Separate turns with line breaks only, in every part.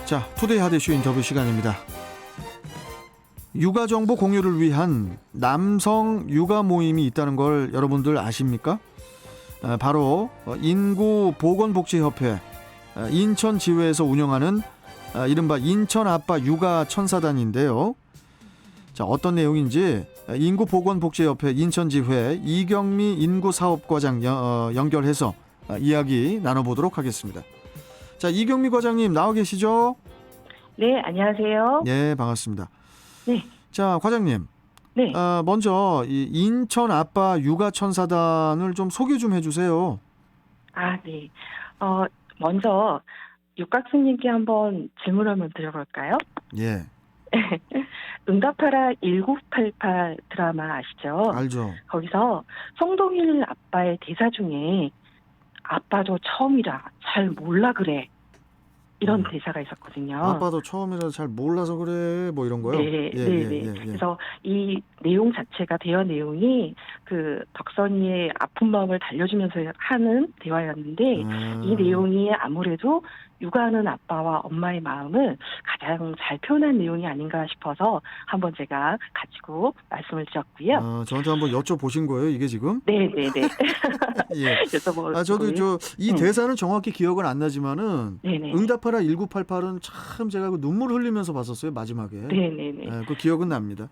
자, 투데이 하드쇼 인터뷰 시간입니다. 육아 정보 공유를 위한 남성 육아 모임이 있다는 걸 여러분들 아십니까? 바로 인구보건복지협회 인천지회에서 운영하는 이른바 인천아빠 육아천사단인데요. 자, 어떤 내용인지 인구보건복지협회 인천지회 이경미 인구사업과장 연결해서 이야기 나눠보도록 하겠습니다. 자, 이경미 과장님 나와 계시죠?
네, 안녕하세요.
네, 반갑습니다.
네.
자, 과장님.
네.
먼저 이 인천 아빠 육아천사단을 좀 소개 좀 해주세요.
네. 먼저 육각수님께 한번 질문 한번 드려볼까요?
예.
응답하라 1988 드라마 아시죠?
알죠.
거기서 송동일 아빠의 대사 중에 아빠도 처음이라 잘 몰라 그래. 이런 대사가 있었거든요.
아빠도 처음이라 잘 몰라서 그래, 뭐 이런 거요?
네, 네. 그래서 이 내용 자체가 대화 내용이 그 덕선이의 아픈 마음을 달래주면서 하는 대화였는데 이 내용이 아무래도 육아하는 아빠와 엄마의 마음을 가장 잘 표현한 내용이 아닌가 싶어서 한번 제가 가지고 말씀을 드렸고요.
저한테 한번 여쭤보신 거예요, 이게 지금?
네.
예. 저도 이 대사는 정확히 기억은 안 나지만은
네네.
응답하라 1988은 참 제가 눈물 흘리면서 봤었어요, 마지막에.
네네네.
그 기억은 납니다.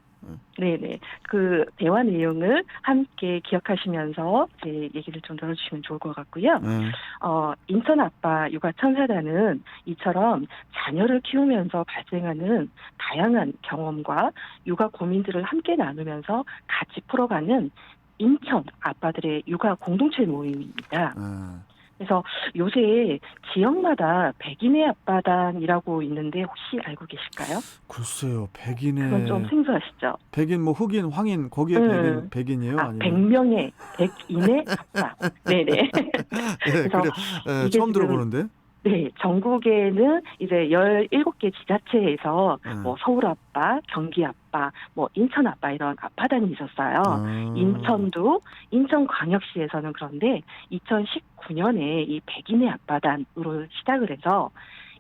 네네. 그 대화 내용을 함께 기억하시면서 제 얘기를 좀 들어주시면 좋을 것 같고요. 인천 아빠 육아 천사단은 이처럼 자녀를 키우면서 발생하는 다양한 경험과 육아 고민들을 함께 나누면서 같이 풀어가는 인천 아빠들의 육아 공동체 모임입니다. 그래서 요새 지역마다 백인의 아빠단이라고 있는데 혹시 알고 계실까요?
글쎄요, 백인의.
그건 좀 생소하시죠?
백인, 뭐 흑인, 황인, 거기에 백인이에요? 아니면?
100명의 백인의 아빠. 네네.
그래서 그래. 처음 들어보는데?
네, 전국에는 이제 17개 지자체에서 뭐 서울 아빠, 경기 아빠, 뭐 인천 아빠 이런 아빠단이 있었어요. 인천도 인천광역시에서는 그런데 2019년에 이 백인의 아빠단으로 시작을 해서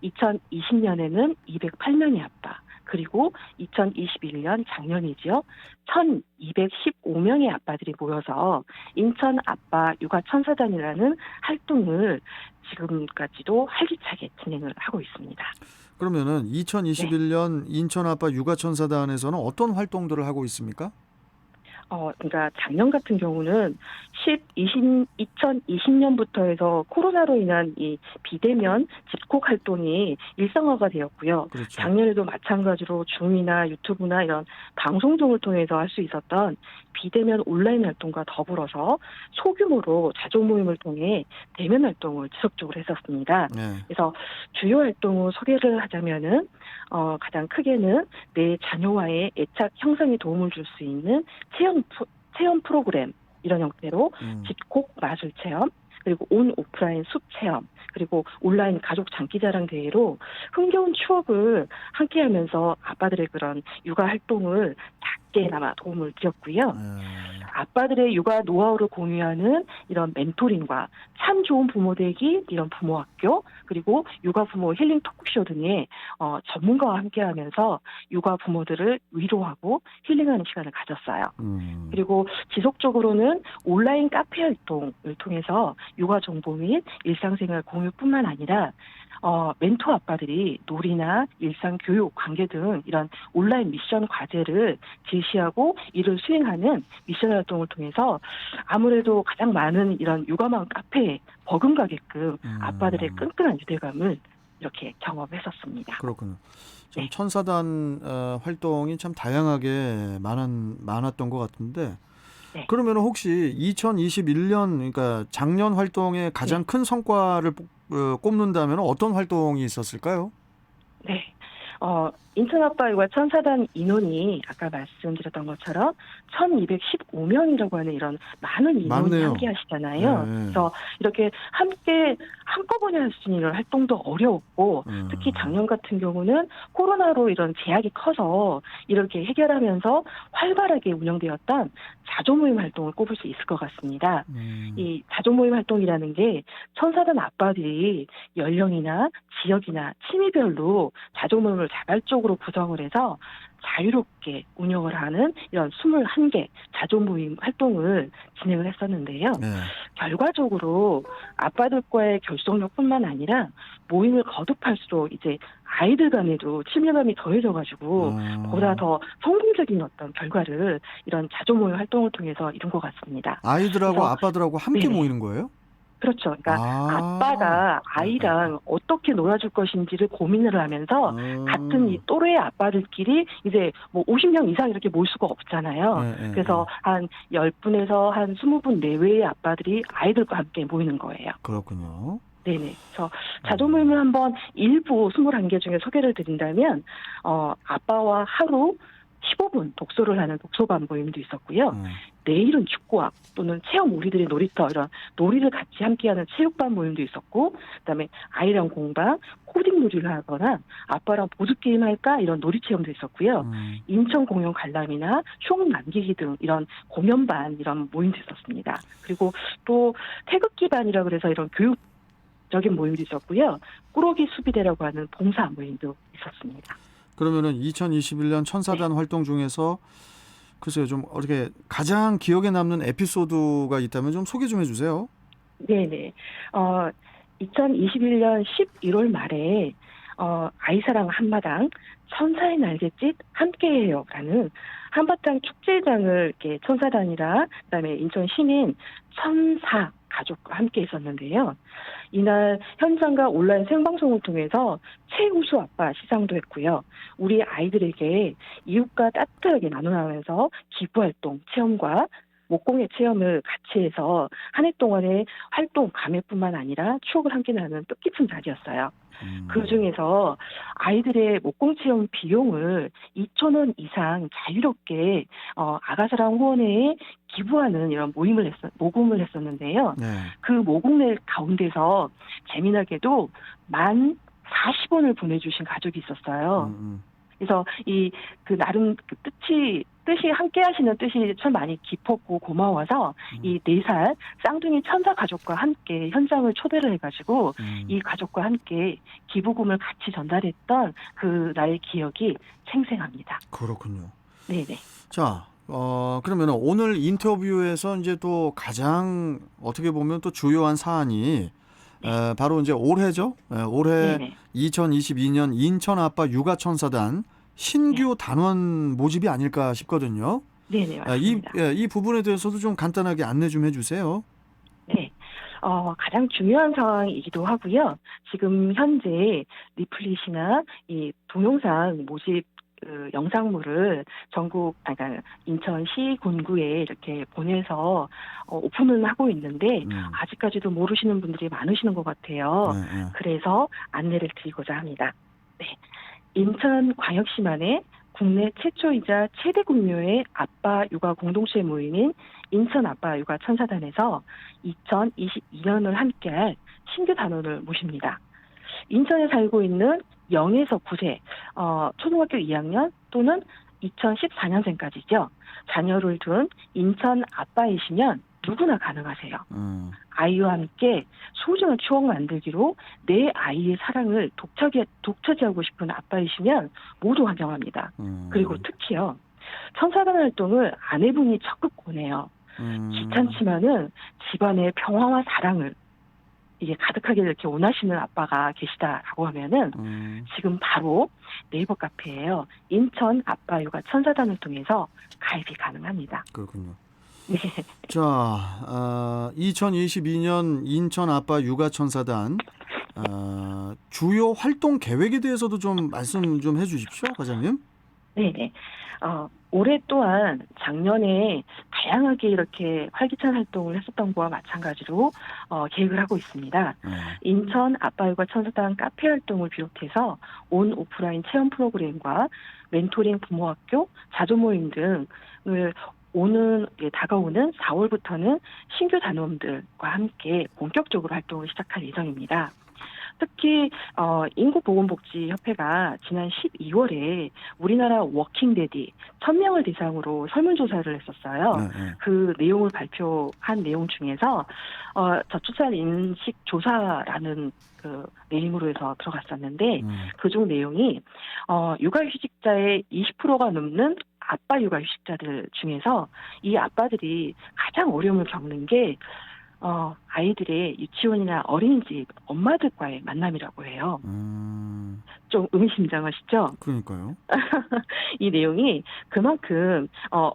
2020년에는 208명의 아빠, 그리고 2021년 작년이죠. 1215명의 아빠들이 모여서 인천 아빠 육아천사단이라는 활동을 지금까지도 활기차게 진행을 하고 있습니다.
그러면은 2021년 인천 아빠 육아천사단에서는 어떤 활동들을 하고 있습니까?
그러니까 작년 같은 경우는 2020년부터 해서 코로나로 인한 이 비대면 집콕 활동이 일상화가 되었고요.
그렇죠.
작년에도 마찬가지로 줌이나 유튜브나 이런 방송 등을 통해서 할 수 있었던 비대면 온라인 활동과 더불어서 소규모로 자조 모임을 통해 대면 활동을 지속적으로 했었습니다.
네.
그래서 주요 활동을 소개를 하자면은 가장 크게는 내 자녀와의 애착 형성에 도움을 줄 수 있는 체험 프로그램 이런 형태로 집콕 마술 체험, 그리고 온 오프라인 숲 체험, 그리고 온라인 가족 장기자랑 대회로 흥겨운 추억을 함께하면서 아빠들의 그런 육아 활동을 작게나마 도움을 드렸고요. 아빠들의 육아 노하우를 공유하는 이런 멘토링과 참 좋은 부모 되기 이런 부모학교, 그리고 육아 부모 힐링 토크쇼 등의 전문가와 함께하면서 육아 부모들을 위로하고 힐링하는 시간을 가졌어요. 그리고 지속적으로는 온라인 카페 활동을 통해서 육아 정보 및 일상생활 공유뿐만 아니라 멘토 아빠들이 놀이나 일상 교육, 관계 등 이런 온라인 미션 과제를 제시하고 이를 수행하는 미션 활동을 통해서 아무래도 가장 많은 이런 육아망 카페에 버금가게끔 아빠들의 끈끈한 유대감을 이렇게 경험했었습니다.
그렇군요. 참 천사단 활동이 참 다양하게 많았던 것 같은데
네.
그러면 혹시 2021년 그러니까 작년 활동의 가장 큰 성과를 꼽는다면 어떤 활동이 있었을까요?
네. 인천 아빠 육아 천사단 인원이 아까 말씀드렸던 것처럼 1215명이라고 하는 이런 많은 인원이
맞네요.
함께 하시잖아요.
네.
그래서 이렇게 함께 한꺼번에 할 수 있는 이런 활동도 어려웠고 특히 작년 같은 경우는 코로나로 이런 제약이 커서 이렇게 해결하면서 활발하게 운영되었던 자조모임 활동을 꼽을 수 있을 것 같습니다. 이 자조모임 활동이라는 게 천사단 아빠들이 연령이나 지역이나 취미별로 자조모임을 자발적으로 구성을 해서 자유롭게 운영을 하는 이런 21개 자조모임 활동을 진행을 했었는데요.
네.
결과적으로 아빠들과의 결속력뿐만 아니라 모임을 거듭할수록 이제 아이들 간에도 친밀감이 더해져가지고 보다 더 성공적인 어떤 결과를 이런 자조모임 활동을 통해서 이룬 것 같습니다.
아이들하고
그래서,
아빠들하고 함께
네네.
모이는 거예요?
그렇죠. 그러니까 아빠가 아이랑 어떻게 놀아줄 것인지를 고민을 하면서 같은 이 또래 아빠들끼리 이제 뭐 50명 이상 이렇게 모일 수가 없잖아요. 그래서 한 10분에서 한 20분 내외의 아빠들이 아이들과 함께 모이는 거예요.
그렇군요.
네네. 그래서 자조모임을 한번 일부 21개 중에 소개를 드린다면 아빠와 하루 15분 독서를 하는 독서반 모임도 있었고요. 내일은 축구학 또는 체험 우리들의 놀이터 이런 놀이를 같이 함께하는 체육반 모임도 있었고 그다음에 아이랑 공방, 코딩 놀이를 하거나 아빠랑 보드게임 할까 이런 놀이 체험도 있었고요. 인천 공연 관람이나 추억 남기기 등 이런 공연반 이런 모임도 있었습니다. 그리고 또 태극기반이라 그래서 이런 교육적인 모임도 있었고요. 꾸러기 수비대라고 하는 봉사 모임도 있었습니다.
그러면은 2021년 천사단 활동 중에서 글쎄요, 좀 어떻게 가장 기억에 남는 에피소드가 있다면 좀 소개 좀 해주세요.
네네. 2021년 11월 말에 아이사랑 한마당 천사의 날갯짓 함께해요라는 한바탕 축제장을 이렇게 천사단이랑 그다음에 인천 시민 천사 가족과 함께 있었는데요. 이날 현장과 온라인 생방송을 통해서 최우수 아빠 시상도 했고요. 우리 아이들에게 이웃과 따뜻하게 나누면서 기부활동 체험과 목공예 체험을 같이 해서 한 해 동안의 활동 감회뿐만 아니라 추억을 함께 나누는 뜻깊은 자리였어요. 그중에서 아이들의 목공 체험 비용을 2,000원 이상 자유롭게 아가사랑 후원회에 기부하는 이런 모금을 했었는데요.
네.
그 모금의 가운데서 재미나게도 40원을 보내주신 가족이 있었어요. 그래서 나름 그 뜻이 함께 하시는 뜻이 참 많이 깊었고 고마워서 이 4살 쌍둥이 천사 가족과 함께 현장을 초대를 해가지고 이 가족과 함께 기부금을 같이 전달했던 그 나의 기억이 생생합니다.
그렇군요.
네네.
자, 그러면 오늘 인터뷰에서 이제 또 가장 어떻게 보면 또 주요한 사안이 바로 이제 올해죠. 올해
네네.
2022년 인천 아빠 육아천사단 신규 단원 모집이 아닐까 싶거든요.
네네, 맞습니다.
이 부분에 대해서도 좀 간단하게 안내 좀 해주세요.
네. 가장 중요한 상황이기도 하고요. 지금 현재 리플릿이나 이 동영상 모집 영상물을 그러니까 인천시 군구에 이렇게 보내서 오픈을 하고 있는데 아직까지도 모르시는 분들이 많으시는 것 같아요. 그래서 안내를 드리고자 합니다. 네. 인천광역시만의 국내 최초이자 최대 규모의 아빠 육아 공동체 모임인 인천 아빠 육아 천사단에서 2022년을 함께할 신규 단원을 모십니다. 인천에 살고 있는 0에서 9세, 초등학교 2학년 또는 2014년생까지죠. 자녀를 둔 인천 아빠이시면 누구나 가능하세요. 아이와 함께 소중한 추억 만들기로 내 아이의 사랑을 독차지하고 싶은 아빠이시면 모두 환영합니다. 그리고 특히요. 천사단 활동을 아내분이 적극 권해요. 귀찮지만은 집안의 평화와 사랑을 이게 가득하게 이렇게 원하시는 아빠가 계시다라고 하면은 지금 바로 네이버 카페에요. 인천 아빠 육아 천사단을 통해서 가입이 가능합니다.
그렇군요.
네.
자, 2022년 인천 아빠 육아 천사단 주요 활동 계획에 대해서도 좀 말씀 좀 해주십시오, 과장님.
네네. 올해 또한 작년에 다양하게 이렇게 활기찬 활동을 했었던 거와 마찬가지로 계획을 하고 있습니다.
네.
인천 아빠육아 천사단 카페 활동을 비롯해서 온 오프라인 체험 프로그램과 멘토링 부모학교, 자조 모임 등을 다가오는 4월부터는 신규 단원들과 함께 본격적으로 활동을 시작할 예정입니다. 특히 인구보건복지협회가 지난 12월에 우리나라 워킹데디 1,000명을 대상으로 설문조사를 했었어요.
네, 네.
그 내용을 발표한 내용 중에서 저출산 인식 조사라는 그 네임으로 해서 들어갔었는데 그중 내용이 육아휴직자의 20%가 넘는 아빠 육아휴직자들 중에서 이 아빠들이 가장 어려움을 겪는 게 아이들의 유치원이나 어린이집 엄마들과의 만남이라고 해요. 좀 의미심장하시죠?
그러니까요.
이 내용이 그만큼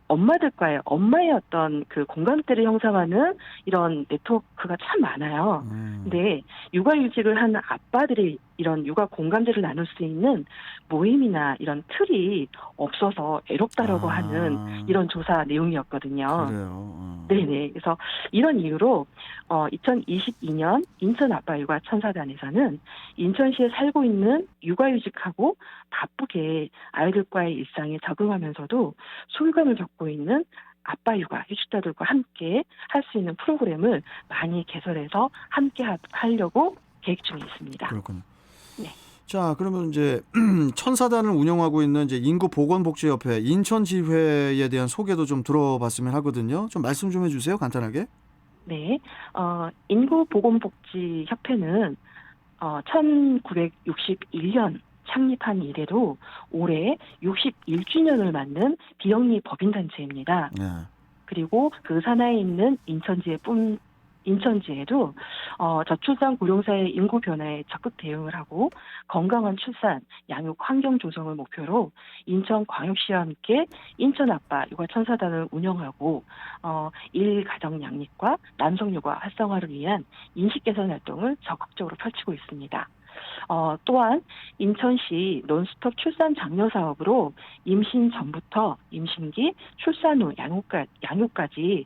엄마들과의 엄마의 어떤 그 공감대를 형성하는 이런 네트워크가 참 많아요. 근데 육아휴직을 하는 아빠들이 이런 육아 공감대를 나눌 수 있는 모임이나 이런 틀이 없어서 애롭다라고 하는 이런 조사 내용이었거든요.
그래요.
네네. 그래서 이런 이유로 2022년 인천 아빠 육아 천사단에서는 인천시에 살고 있는 육아휴직하고 바쁘게 아이들과의 일상에 적응하면서도 소외감을 겪고 있는 아빠 육아 휴직자들과 함께 할 수 있는 프로그램을 많이 개설해서 함께 하려고 계획 중에 있습니다.
그렇군요.
네.
자, 그러면 이제 천사단을 운영하고 있는 이제 인구보건복지협회 인천지회에 대한 소개도 좀 들어봤으면 하거든요. 좀 말씀 좀 해주세요, 간단하게.
네. 인구보건복지협회는 1961년 창립한 이래로 올해 61주년을 맞는 비영리 법인단체입니다.
네.
그리고 그 산하에 있는 인천지에도 저출산 고령사의 인구 변화에 적극 대응을 하고 건강한 출산, 양육 환경 조성을 목표로 인천광역시와 함께 인천 아빠 육아 천사단을 운영하고 일가정 양립과 남성 육아 활성화를 위한 인식 개선 활동을 적극적으로 펼치고 있습니다. 또한 인천시 논스톱 출산 장려 사업으로 임신 전부터 임신기, 출산 후 양육까지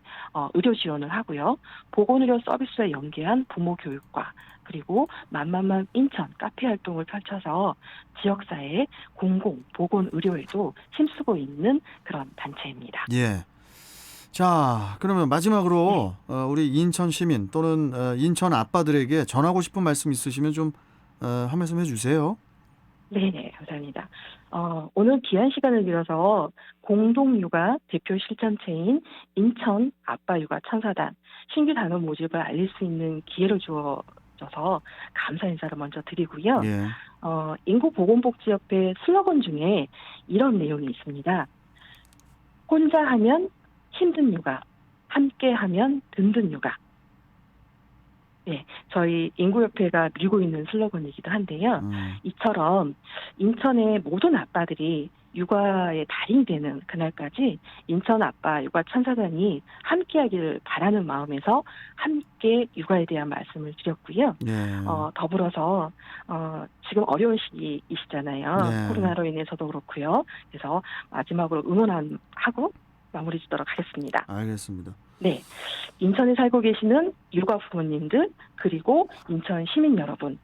의료 지원을 하고요. 보건의료 서비스에 연계한 부모 교육과 그리고 맘맘맘 인천 카페 활동을 펼쳐서 지역사회 공공 보건 의료에도 힘쓰고 있는 그런 단체입니다.
예. 자, 그러면 마지막으로 우리 인천 시민 또는 인천 아빠들에게 전하고 싶은 말씀 있으시면 좀 한 말씀 해주세요.
네네, 감사합니다. 오늘 귀한 시간을 빌어서 공동육아 대표 실천체인 인천 아빠육아 천사단 신규 단원 모집을 알릴 수 있는 기회를 주어져서 감사 인사를 먼저 드리고요.
예.
인구보건복지협회 슬로건 중에 이런 내용이 있습니다. 혼자 하면 힘든 육아, 함께 하면 든든 육아. 네, 저희 인구협회가 밀고 있는 슬로건이기도 한데요. 이처럼 인천의 모든 아빠들이 육아의 달인이 되는 그날까지 인천 아빠 육아 천사단이 함께하기를 바라는 마음에서 함께 육아에 대한 말씀을 드렸고요.
네.
더불어서 지금 어려운 시기이시잖아요.
네.
코로나로 인해서도 그렇고요. 그래서 마지막으로 응원하고 마무리 짓도록 하겠습니다.
알겠습니다.
네, 인천에 살고 계시는 육아 부모님들 그리고 인천 시민 여러분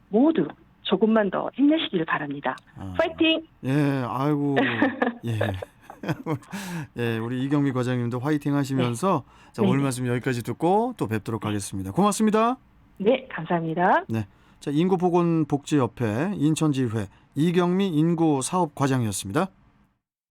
모두 조금만 더 힘내시기를 바랍니다. 파이팅!
예, 아이고, 예. 예, 우리 이경미 과장님도 화이팅 하시면서 자, 오늘 말씀 여기까지 듣고 또 뵙도록 하겠습니다. 고맙습니다.
네, 감사합니다.
네, 자, 인구보건복지협회 인천지회 이경미 인구사업과장이었습니다.